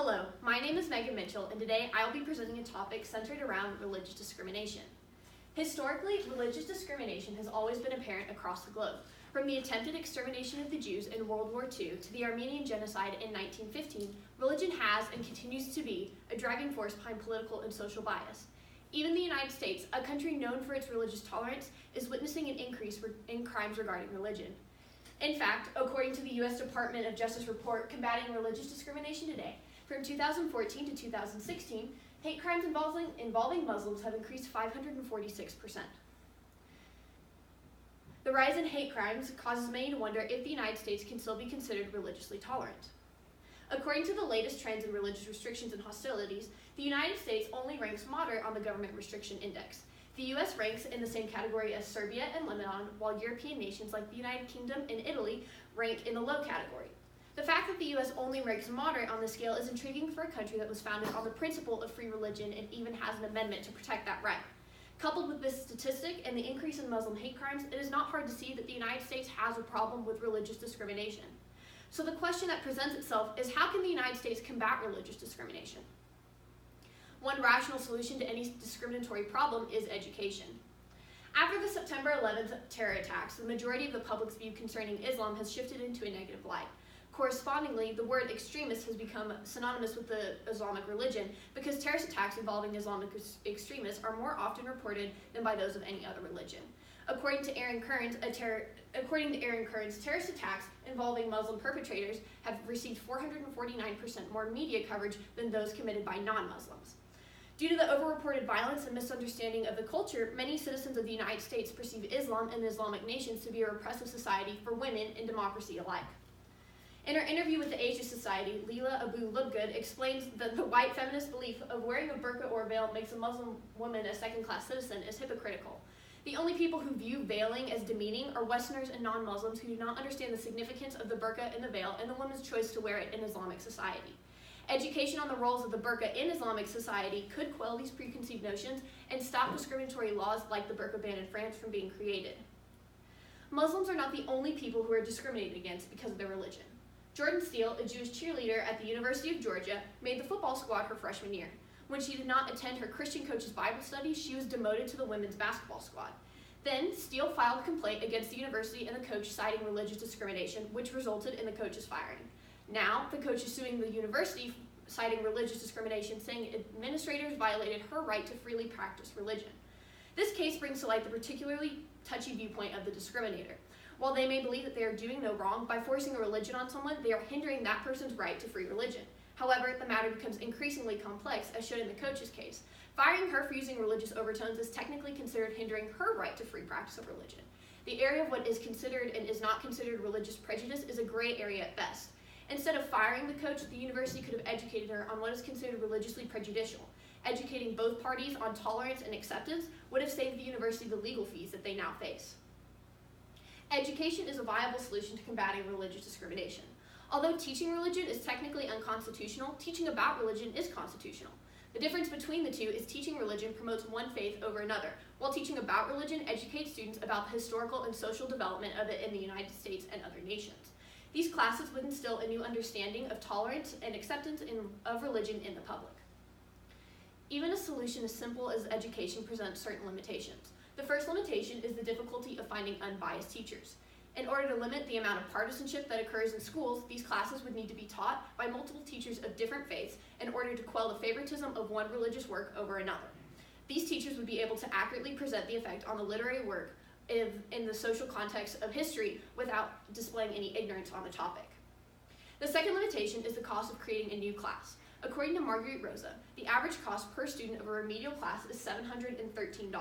Hello, my name is Meghan Mitchell, and today I will be presenting a topic centered around religious discrimination. Historically, religious discrimination has always been apparent across the globe, from the attempted extermination of the Jews in World War II to the Armenian Genocide in 1915. Religion has and continues to be a driving force behind political and social bias. Even the United States, a country known for its religious tolerance, is witnessing an increase in crimes regarding religion. In fact, according to the U.S. Department of Justice report Combating Religious Discrimination Today, from 2014 to 2016, hate crimes involving Muslims have increased 546%. The rise in hate crimes causes many to wonder if the United States can still be considered religiously tolerant. According to the latest trends in religious restrictions and hostilities, the United States only ranks moderate on the Government Restriction Index. The U.S. ranks in the same category as Serbia and Lebanon, while European nations like the United Kingdom and Italy rank in the low category. The fact that the U.S. only ranks moderate on the scale is intriguing for a country that was founded on the principle of free religion and even has an amendment to protect that right. Coupled with this statistic and the increase in Muslim hate crimes, it is not hard to see that the United States has a problem with religious discrimination. So the question that presents itself is, how can the United States combat religious discrimination? One rational solution to any discriminatory problem is education. After the September 11th terror attacks, the majority of the public's view concerning Islam has shifted into a negative light. Correspondingly, the word extremist has become synonymous with the Islamic religion because terrorist attacks involving Islamic extremists are more often reported than by those of any other religion. According to Aaron Kearns, terrorist attacks involving Muslim perpetrators have received 449% more media coverage than those committed by non-Muslims. Due to the overreported violence and misunderstanding of the culture, many citizens of the United States perceive Islam and the Islamic nations to be a repressive society for women and democracy alike. In her interview with the Asia Society, Leila Abu Lubgood explains that the white feminist belief of wearing a burqa or veil makes a Muslim woman a second-class citizen is hypocritical. The only people who view veiling as demeaning are Westerners and non-Muslims who do not understand the significance of the burqa and the veil and the woman's choice to wear it in Islamic society. Education on the roles of the burqa in Islamic society could quell these preconceived notions and stop discriminatory laws like the burqa ban in France from being created. Muslims are not the only people who are discriminated against because of their religion. Jordan Steele, a Jewish cheerleader at the University of Georgia, made the football squad her freshman year. When she did not attend her Christian coach's Bible study, she was demoted to the women's basketball squad. Then, Steele filed a complaint against the university and the coach citing religious discrimination, which resulted in the coach's firing. Now, the coach is suing the university citing religious discrimination, saying administrators violated her right to freely practice religion. This case brings to light the particularly touchy viewpoint of the discriminator. While they may believe that they are doing no wrong, by forcing a religion on someone, they are hindering that person's right to free religion. However, the matter becomes increasingly complex, as shown in the coach's case. Firing her for using religious overtones is technically considered hindering her right to free practice of religion. The area of what is considered and is not considered religious prejudice is a gray area at best. Instead of firing the coach, the university could have educated her on what is considered religiously prejudicial. Educating both parties on tolerance and acceptance would have saved the university the legal fees that they now face. Education is a viable solution to combating religious discrimination. Although teaching religion is technically unconstitutional, teaching about religion is constitutional. The difference between the two is teaching religion promotes one faith over another, while teaching about religion educates students about the historical and social development of it in the United States and other nations. These classes would instill a new understanding of tolerance and acceptance of religion in the public. Even a solution as simple as education presents certain limitations. The first limitation is the difficulty of finding unbiased teachers. In order to limit the amount of partisanship that occurs in schools, these classes would need to be taught by multiple teachers of different faiths in order to quell the favoritism of one religious work over another. These teachers would be able to accurately present the effect on the literary work in the social context of history without displaying any ignorance on the topic. The second limitation is the cost of creating a new class. According to Marguerite Rosa, the average cost per student of a remedial class is $713.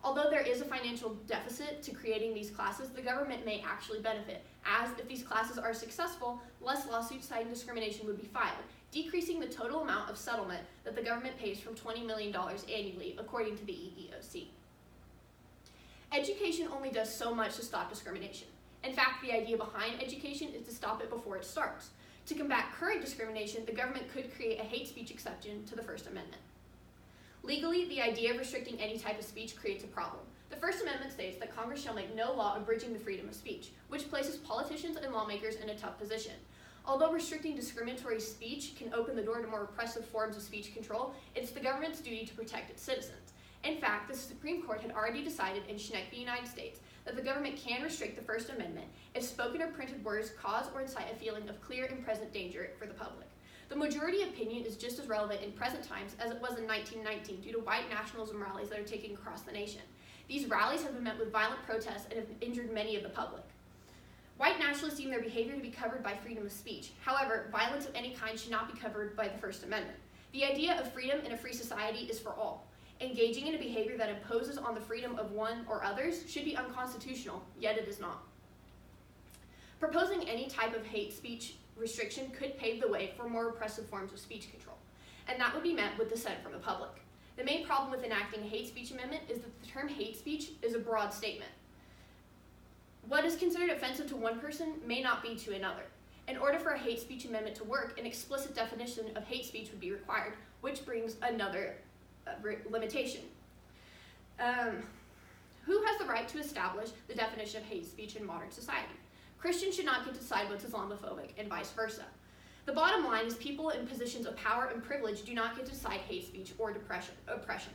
Although there is a financial deficit to creating these classes, the government may actually benefit, as if these classes are successful, less lawsuits citing discrimination would be filed, decreasing the total amount of settlement that the government pays from $20 million annually, according to the EEOC. Education only does so much to stop discrimination. In fact, the idea behind education is to stop it before it starts. To combat current discrimination, the government could create a hate speech exception to the First Amendment. Legally, the idea of restricting any type of speech creates a problem. The First Amendment states that Congress shall make no law abridging the freedom of speech, which places politicians and lawmakers in a tough position. Although restricting discriminatory speech can open the door to more repressive forms of speech control, it's the government's duty to protect its citizens. In fact, the Supreme Court had already decided in Schneck v. United States that the government can restrict the First Amendment if spoken or printed words cause or incite a feeling of clear and present danger for the public. The majority opinion is just as relevant in present times as it was in 1919 due to white nationalism rallies that are taking across the nation. These rallies have been met with violent protests and have injured many of the public. White nationalists deem their behavior to be covered by freedom of speech. However, violence of any kind should not be covered by the First Amendment. The idea of freedom in a free society is for all. Engaging in a behavior that imposes on the freedom of one or others should be unconstitutional, yet it is not. Proposing any type of hate speech restriction could pave the way for more repressive forms of speech control, and that would be met with dissent from the public. The main problem with enacting a hate speech amendment is that the term hate speech is a broad statement. What is considered offensive to one person may not be to another. In order for a hate speech amendment to work, an explicit definition of hate speech would be required, which brings another limitation. Who has the right to establish the definition of hate speech in modern society? Christians should not get to decide what's Islamophobic, and vice versa. The bottom line is people in positions of power and privilege do not get to decide hate speech or oppression.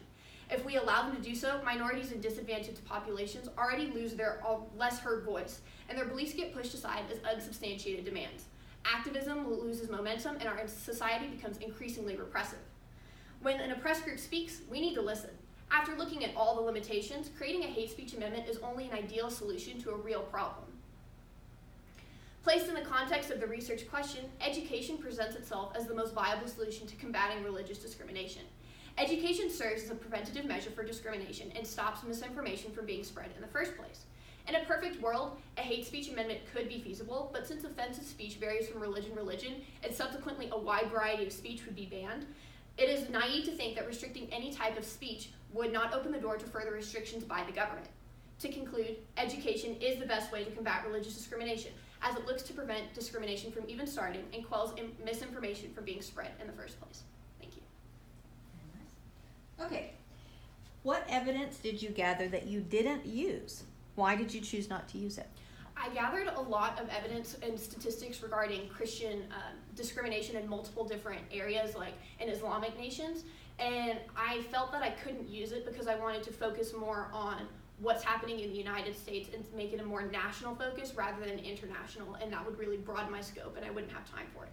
If we allow them to do so, minorities and disadvantaged populations already lose their less heard voice, and their beliefs get pushed aside as unsubstantiated demands. Activism loses momentum, and our society becomes increasingly repressive. When an oppressed group speaks, we need to listen. After looking at all the limitations, creating a hate speech amendment is only an ideal solution to a real problem. Placed in the context of the research question, education presents itself as the most viable solution to combating religious discrimination. Education serves as a preventative measure for discrimination and stops misinformation from being spread in the first place. In a perfect world, a hate speech amendment could be feasible, but since offensive speech varies from religion to religion, and subsequently a wide variety of speech would be banned, it is naive to think that restricting any type of speech would not open the door to further restrictions by the government. To conclude, education is the best way to combat religious discrimination, as it looks to prevent discrimination from even starting and quells misinformation from being spread in the first place. Thank you. Very nice. Okay. What evidence did you gather that you didn't use? Why did you choose not to use it? I gathered a lot of evidence and statistics regarding Christian discrimination in multiple different areas, like in Islamic nations, and I felt that I couldn't use it because I wanted to focus more on what's happening in the United States and to make it a more national focus rather than international, and that would really broaden my scope and I wouldn't have time for it.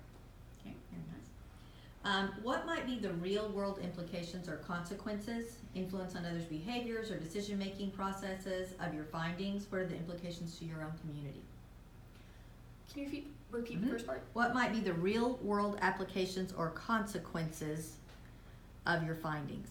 Okay, very nice. What might be the real world implications or consequences, influence on others' behaviors or decision-making processes of your findings? What are the implications to your own community? Can you repeat the first part? What might be the real world applications or consequences of your findings?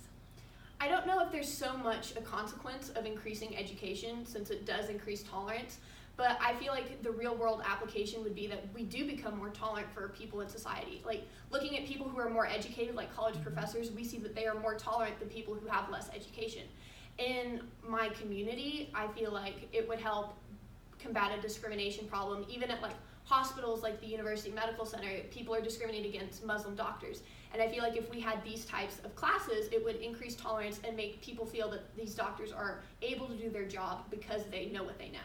I don't know if there's so much a consequence of increasing education, since it does increase tolerance, but I feel like the real world application would be that we do become more tolerant for people in society. Like, looking at people who are more educated, like college professors, we see that they are more tolerant than people who have less education. In my community, I feel like it would help combat a discrimination problem. Even at like hospitals like the University Medical Center, people are discriminated against Muslim doctors. And I feel like if we had these types of classes, it would increase tolerance and make people feel that these doctors are able to do their job because they know what they know.